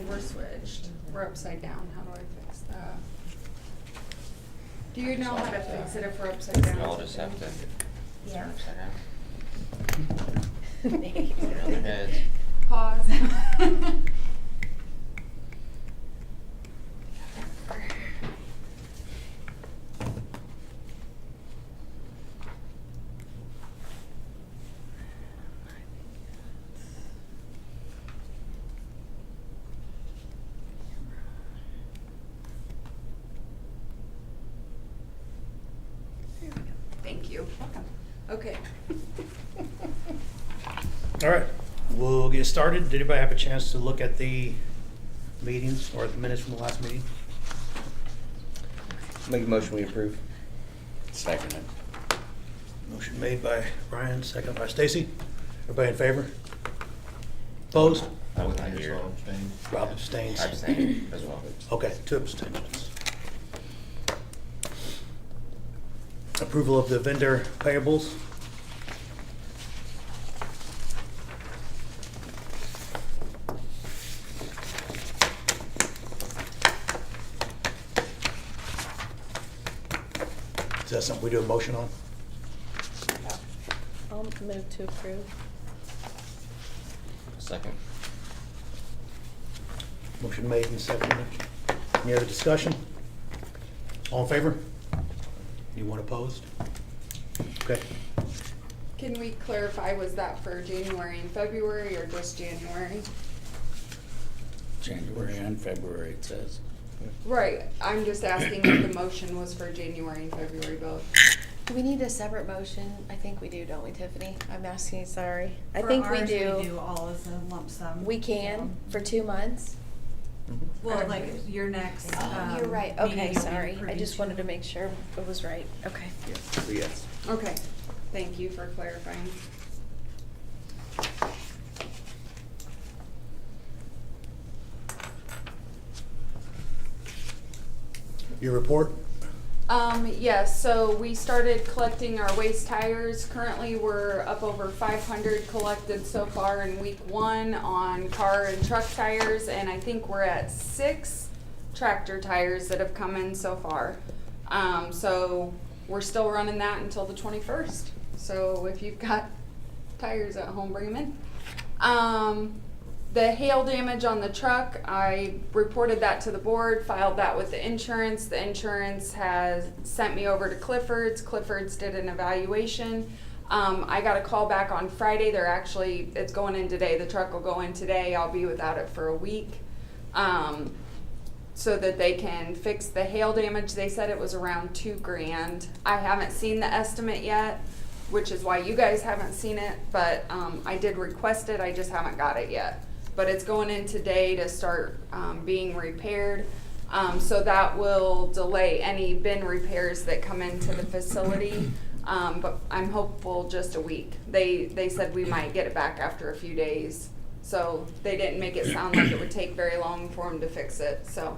we're switched. We're upside down. How do I fix that? Do you know how to fix it if we're upside down? I'll just have to Yeah. turn upside down. Put it on their heads. Pause. Thank you. Okay. All right, we'll get started. Did anybody have a chance to look at the meetings or the minutes from the last meeting? Make a motion, we approve. Second it. Motion made by Brian, second by Stacy. Everybody in favor? Opposed? I wasn't here. Rob abstains. I abstain as well. Okay, 2 abstentions. Approval of the vendor payables. Is that something we do a motion on? I'll move to approve. Second. Motion made and seconded. Any other discussion? All in favor? Anyone opposed? Okay. Can we clarify, was that for January and February or just January? January and February, it says. Right, I'm just asking if the motion was for January and February both. Do we need a separate motion? I think we do, don't we, Tiffany? I'm asking, sorry. I For think we ours, do. We do all as a lump sum. We can, for 2 months? Well, like your next. Oh, you're right. meeting, Okay, you'll be sorry. I approving just wanted to two. make sure it was right. Okay. Yes. Okay, thank you for clarifying. Your report? Yes, so we started collecting our waste tires. Currently, we're up over 500 collected so far in week 1 on car and truck tires, and I think we're at 6 tractor tires that have come in so far. So we're still running that until the 21st. So if you've got tires at home, bring them in. The hail damage on the truck, I reported that to the board, filed that with the insurance. The insurance has sent me over to Clifford's. Clifford's did an evaluation. I got a call back on Friday. It's going in today. The truck will go in today. I'll be without it for a week. So that they can fix the hail damage. They said it was around $2,000. I haven't seen the estimate yet, which is why you guys haven't seen it, but I did request it. I just haven't got it yet. But it's going in today to start being repaired. So that will delay any bin repairs that come into the facility. But I'm hopeful just a week. They said we might get it back after a few days. So they didn't make it sound like it would take very long for them to fix it. So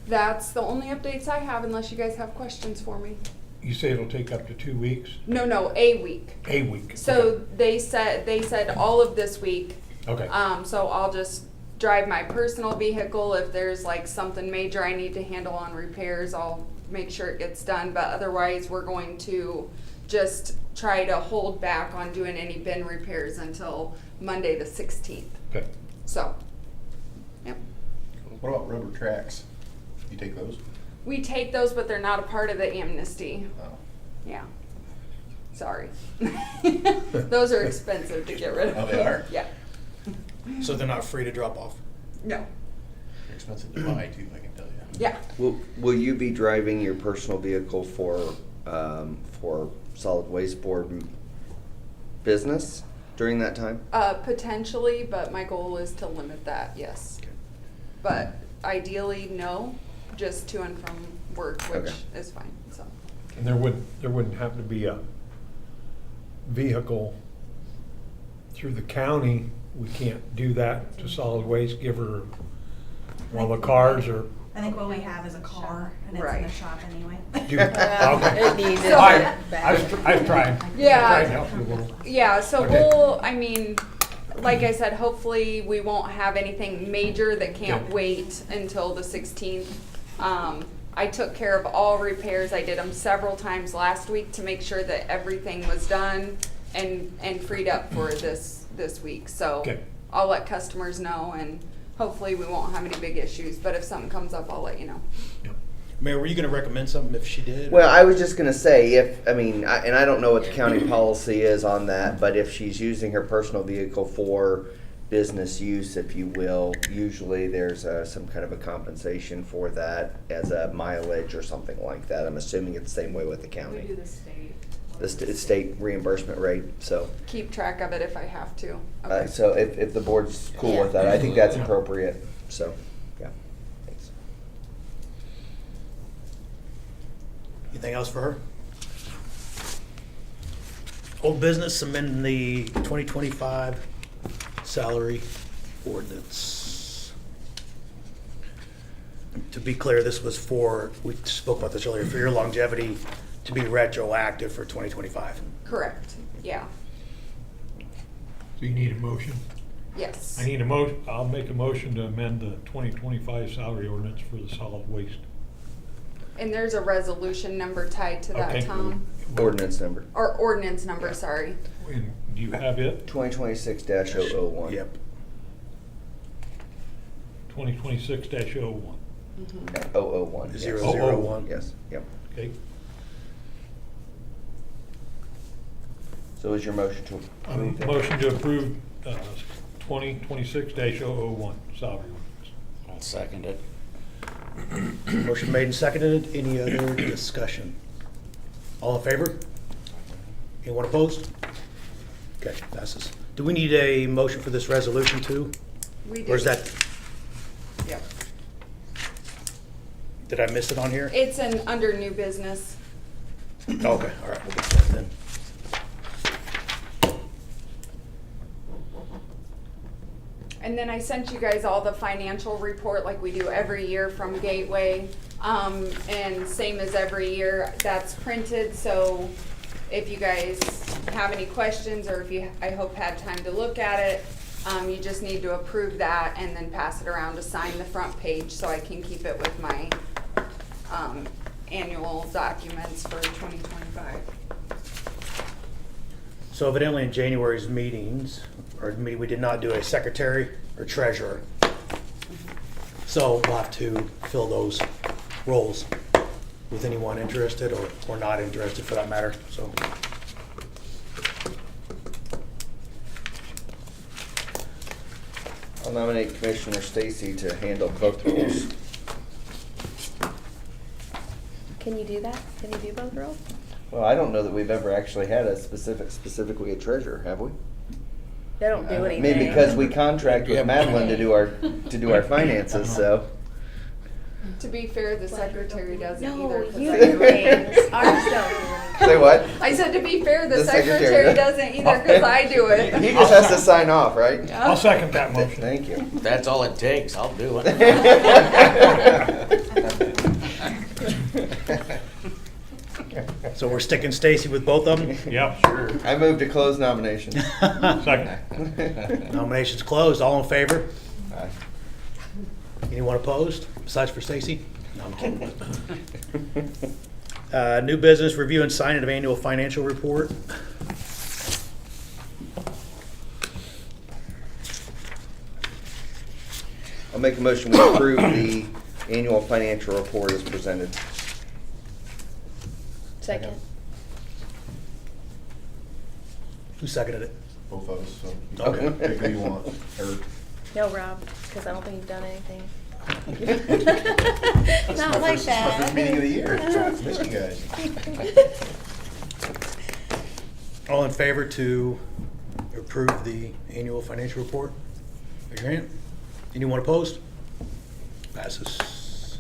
that's the only updates I have, unless you guys have questions for me. You say it'll take up to 2 weeks? No, a week. A week? So they said all of this week. Okay. So I'll just drive my personal vehicle. If there's like something major I need to handle on repairs, I'll make sure it gets done. But otherwise, we're going to just try to hold back on doing any bin repairs until Monday the 16th. Okay. So, yep. What about rubber tracks? You take those? We take those, but they're not a part of the amnesty. Oh. Yeah. Sorry. Those are expensive to get rid of. Oh, they are? Yeah. So they're not free to drop off? No. They're expensive to buy too, I can tell you. Yeah. Will you be driving your personal vehicle for solid waste board business during that time? Potentially, but my goal is to limit that, yes. But ideally, no, just to and from work, which Okay. is fine, so. And there wouldn't happen to be a vehicle through the county? We can't do that to solid waste, give her one of the cars or? I think what we have is a car, and it's in Right. the shop anyway. Okay. It needs it. So- I was trying. Yeah. Trying to help you a little. Yeah, so Okay. I mean, like I said, hopefully we won't have anything major that can't Okay. wait until the 16th. I took care of all repairs. I did them several times last week to make sure that everything was done and freed up for this week. So Okay. I'll let customers know, and hopefully we won't have any big issues. But if something comes up, I'll let you know. Yep. Mayor, were you gonna recommend something if she did? Well, I was just gonna say, and I don't know what the county policy is on that, but if she's using her personal vehicle for business use, if you will, usually there's some kind of a compensation for that as a mileage or something like that. I'm assuming it's the same way with the county. the state. The state reimbursement rate, so. Keep track of it if I have to. So if the board's cool with that, I think that's appropriate, so, yeah. Thanks. Anything else for her? Old business, amending the 2025 salary ordinance. To be clear, this was for, we spoke about this earlier, for your longevity to be retroactive for 2025. Correct, yeah, So you need a motion? yes. I need I'll make a motion to amend the 2025 salary ordinance for the solid waste. And there's a resolution number tied to that, Okay. Tom. Ordinance number, Or ordinance number, sorry. And do you have it? 2026-001. Yep. 2026-01. Yeah, 001. yes. 001. Yes, yep. Okay. So is your motion to approve that? Motion to approve 2026-001 salary ordinance. I'll second it. Motion made and seconded. Any other discussion? All in favor? Anyone opposed? Okay, passes. Do we need a motion for this resolution too? We do. Or is that, Yep. did I miss it on here? It's under new business. Okay, all right, we'll get to that then. And then I sent you guys all the financial report like we do every year from Gateway. And same as every year, that's printed, so if you guys have any questions or if you, I hope, had time to look at it, you just need to approve that and then pass it around to sign the front page so I can keep it with my annual documents for 2025. So evidently in January's meetings, or meeting, we did not do a secretary or treasurer. So we'll have to fill those roles with anyone interested or not interested for that matter, so. I'll nominate Commissioner Stacy to handle both roles. Can you do that? Can you do both roles? Well, I don't know that we've ever actually had a specifically a treasurer, have we? They don't do anything. Maybe because we contract with Madeline to do our finances, so. To be fair, the secretary doesn't No, either. 'cause you I do do it. things. Ours don't do anything. Say what? I said to be fair, the The secretary secretary does. doesn't either because I do it. He just has to sign off, right? Yeah. I'll second that motion. Thank you. If that's all it takes, I'll do it. So we're sticking Stacy with both of them? Yep. Sure. I move to close nominations. Second. Nominations closed, all in favor? Aye. Anyone opposed, besides for Stacy? No, I'm kidding. New business, review and signing of annual financial report. I'll make a motion to approve the annual financial report as presented. Second. Who seconded it? Both of us, so you Okay. can pick who you want. Or No, Rob, because I don't think you've done anything. This is Not like this is my first meeting of the year. that. Missed you guys. All in favor to approve the annual financial report? Raise your hand. Anyone opposed? Passes.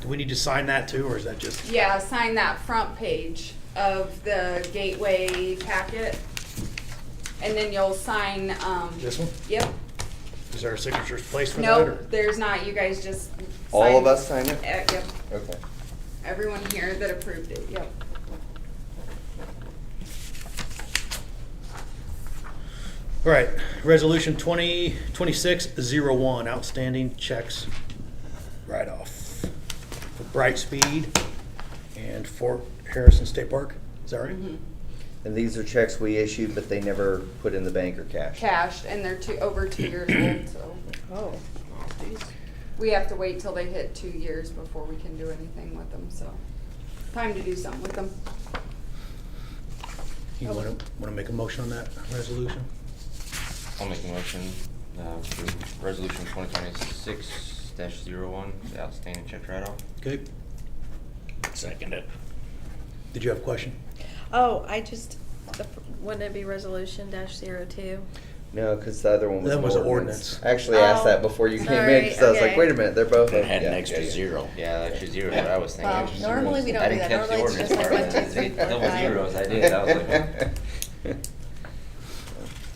Do we need to sign that too, or is that just? Yeah, sign that front page of the Gateway packet. And then you'll sign, This one? yep. Is there a signature place for that? Nope, or- there's not. You guys just All sign- of us sign it? Yep. Okay. Everyone here that approved it, yep. All right, resolution 2026-01, outstanding checks write-off for Brightspeed and Fort Harrison State Park. Is that right? And these are checks we issued, but they never put in the bank or cash. Cashed, and they're over 2 years old, so Oh. we have to wait till they hit 2 years before we can do anything with them, so. Time to do something with them. You want to make a motion on that resolution? I'll make a motion for resolution 2026-01, the outstanding check write-off. Okay. Second it. Did you have a question? Oh, wouldn't it be resolution -02? No, because the other one was That an was an ordinance. ordinance. I actually asked Oh, that before you came in, sorry, because I was like, okay. wait a minute, they're both. It had an yeah, extra yeah. zero. Yeah, that extra zero is what I was thinking. Well, Extra normally zeros. we don't I do didn't that. catch the Normally it's ordinance just like part. 1, 2, 3, 4, Double 5. zeros, I did. I was like,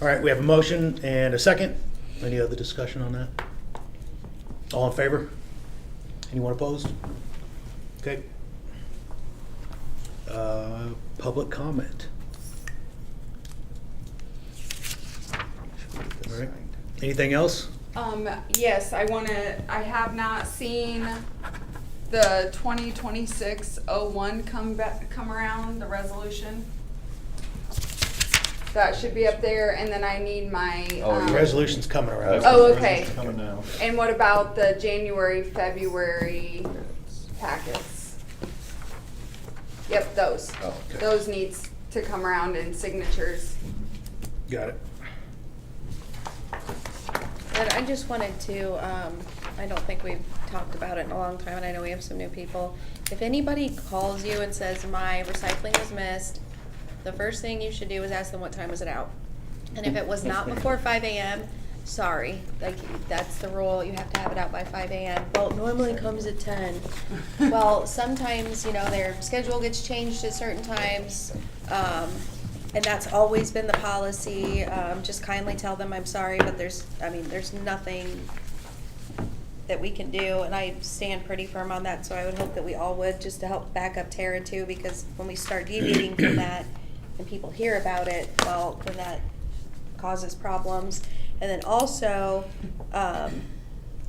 All right, we have a motion and a second. Any other discussion on that? All in favor? Anyone opposed? Okay. Public comment. All right. Anything else? Yes, I have not seen the 2026-01 come around, the resolution. That should be up there, and then I need my, The resolution's coming around. Oh, okay. Resolution's coming now. And what about the January, February packets? Yep, those. Oh, okay. Those needs to come around in signatures. Got it. And I just wanted to, I don't think we've talked about it in a long time, and I know we have some new people. If anybody calls you and says, my recycling was missed, the first thing you should do is ask them what time was it out. And if it was not before 5 a.m., sorry, like, that's the rule, you have to have it out by 5 a.m. Well, it normally comes at 10. Well, sometimes, their schedule gets changed at certain times, and that's always been the policy. Just kindly tell them, I'm sorry, but there's nothing that we can do, and I stand pretty firm on that, so I would hope that we all would, just to help back up Tara too, because when we start deviating from that, and people hear about it, well, then that causes problems. And then also,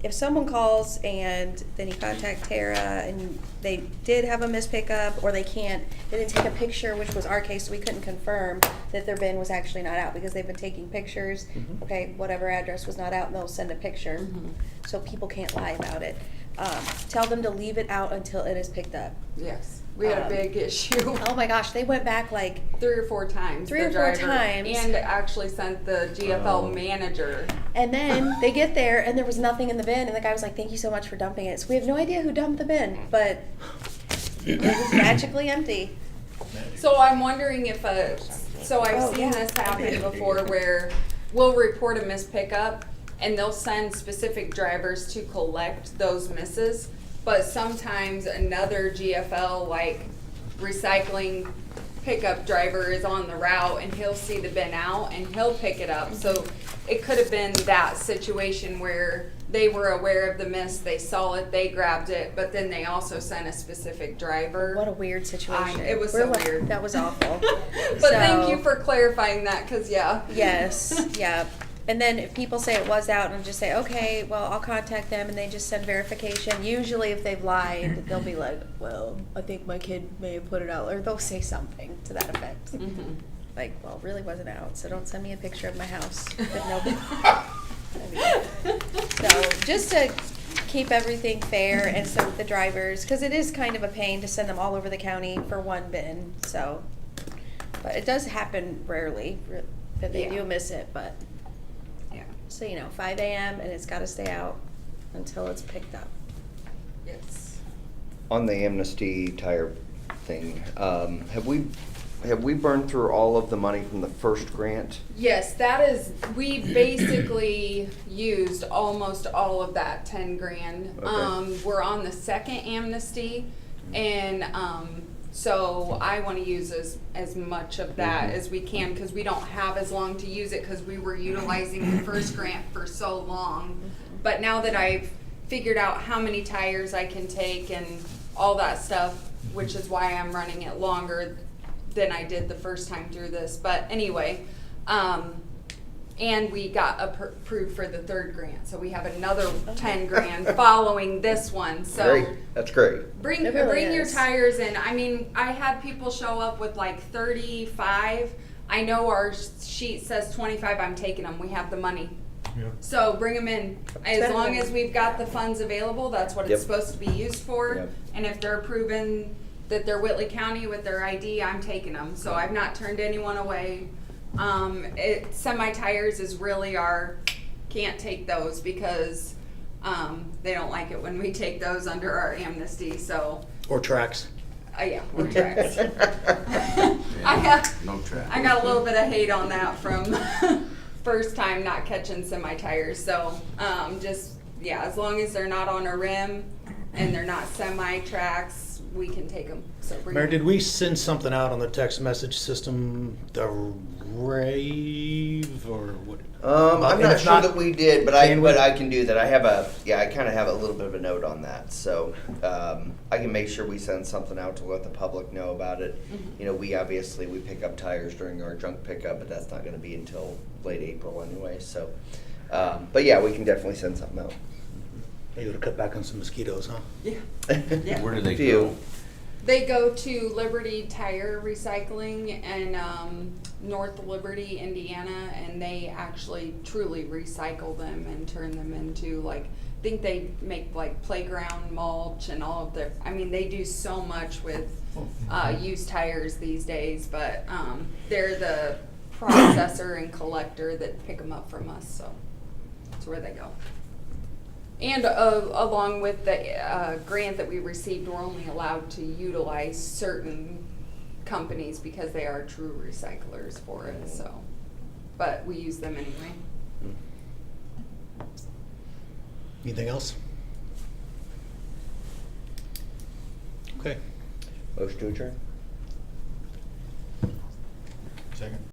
if someone calls and then you contact Tara and they did have a missed pickup, or they didn't take a picture, which was our case, so we couldn't confirm that their bin was actually not out because they've been taking pictures. Okay, whatever address was not out, and they'll send a picture. So people can't lie about it. Tell them to leave it out until it is picked up. Yes, we had a big issue. Oh my gosh, they went back like 3 or 4 times. Three the or four driver, times. And actually sent the GFL manager. And then they get there and there was nothing in the bin, and the guy was like, thank you so much for dumping it. So we have no idea who dumped the bin, but it was magically empty. So I'm wondering if so I've Oh, seen yeah. this happen before where we'll report a missed pickup and they'll send specific drivers to collect those misses, but sometimes another GFL like recycling pickup driver is on the route and he'll see the bin out and he'll pick it up. So it could have been that situation where they were aware of the miss, they saw it, they grabbed it, but then they also sent a specific driver. What a weird situation. It was We're so like, weird. That was awful. But thank you for clarifying that, cause yeah. Yes, yeah. And then if people say it was out, and just say, okay, well, I'll contact them, and they just send verification. Usually if they've lied, they'll be like, well, I think my kid may have put it out, or they'll say something to that effect. Mhm. Like, well, it really wasn't out, so don't send me a picture of my house. But no. So just to keep everything fair, and so with the drivers, because it is kind of a pain to send them all over the county for one bin, so. But it does happen rarely that they Yeah. do miss it, but. Yeah. So, 5 a.m. and it's got to stay out until it's picked up. Yes. On the amnesty tire thing, have we burned through all of the money from the first grant? Yes, that is, we basically used almost all of that 10 grand. Okay. We're on the second amnesty, and so I want to use as much of that as we can, because we don't have as long to use it, because we were utilizing the first grant for so long. But now that I've figured out how many tires I can take and all that stuff, which is why I'm running it longer than I did the first time through this. But anyway, And we got approved for the third grant, so we have another 10 grand following this one, so. Great, that's great. Bring, It really bring your is. tires in. I mean, I had people show up with like 35. I know our sheet says 25, I'm taking them, we have the money. Yeah. So bring them in. As better long than- as we've got the funds available, that's what Yep. it's supposed to be used for. Yep. And if they're proven that they're Whitley County with their ID, I'm taking them. So I've not turned anyone away. Semi-tires is really our, can't take those because they don't like it when we take those under our amnesty, so, Or tracks. yeah, we're tracks. I No traffic. got a little bit of hate on that from first time not catching semi-tires, so, just, yeah, as long as they're not on a rim and they're not semi-tracks, we can take them, so bring Mayor, 'em. did we send something out on the text message system, the rave or what? I'm And not if sure that we did, but I can do that. I have I kind of have a little bit of a note on that, so I can make sure we send something out to let the public know about it. You know, we obviously we pick up tires during our junk pickup, but that's not going to be until late April anyway. So, but yeah, we can definitely send something out. Maybe to cut back on some mosquitoes, huh? Yeah. Where do they Few. go? They go to Liberty Tire Recycling in North Liberty, Indiana, and they actually truly recycle them and turn them into like, I think they make like playground mulch and all of their, I mean, they do so much with used tires these days, but they're the processor and collector that pick them up from us, so that's where they go. And along with the grant that we received, we're only allowed to utilize certain companies because they are true recyclers for it, so. But we use them anyway. Anything else? Okay. Motion to adjourn. Second.